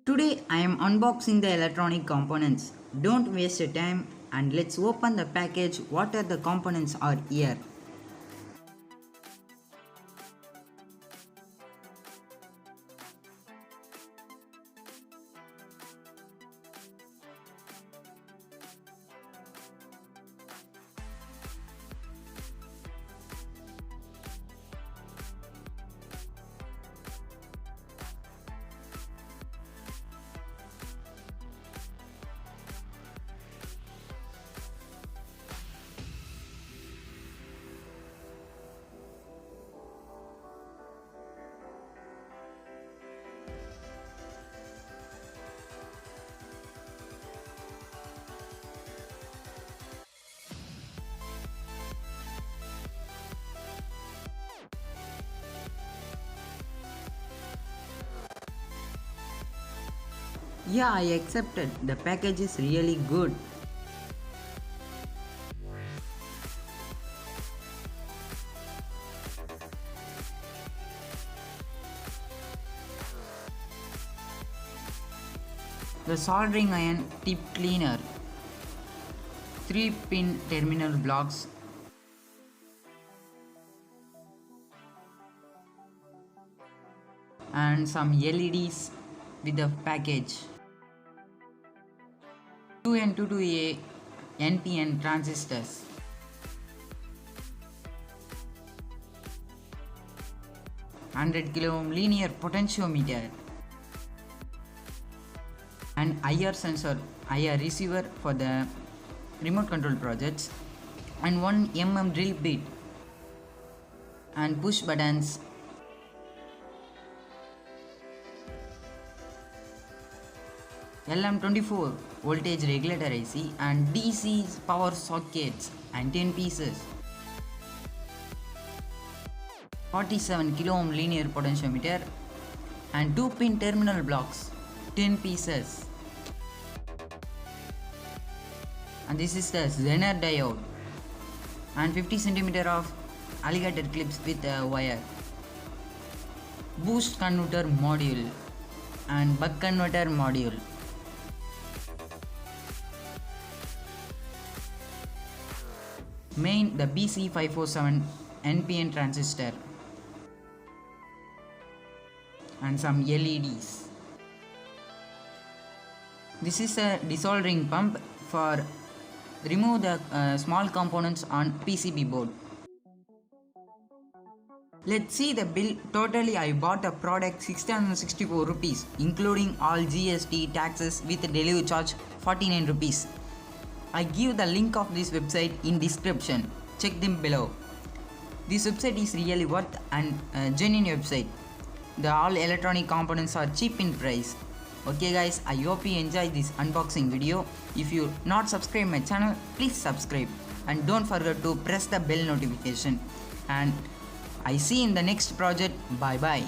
Today I am unboxing the electronic components. Don't waste your time and let's open the package. What are the components are here. Yeah, I accepted. The package is really good. The soldering iron tip cleaner, 3-pin terminal blocks, and some LEDs with the package. 2N22A NPN transistors. Hundred kilo ohm linear potentiometer. An IR sensor, IR receiver for the remote control projects, and 1 mm drill bit and push buttons. LM24 voltage regulator IC and DC power sockets and 10 pieces. 47 kilo ohm linear potentiometer and 2-pin terminal blocks, 10 pieces. And this is the Zener diode and 50 cm of alligator clips with a wire. Boost converter module and buck converter module. Main, the BC547 NPN transistor and some LEDs. This is a desoldering pump for remove the small components on PCB board. Let's see the bill. Totally I bought a product 664 rupees including all GST taxes with delivery charge 49 rupees. I give the link of this website in description. Check them below. This website is really worth and genuine website. The all electronic components are cheap in price. Okay guys, I hope you enjoy this unboxing video. If you not subscribe my channel, please subscribe and don't forget to press the bell notification. And I see you in the next project. Bye bye.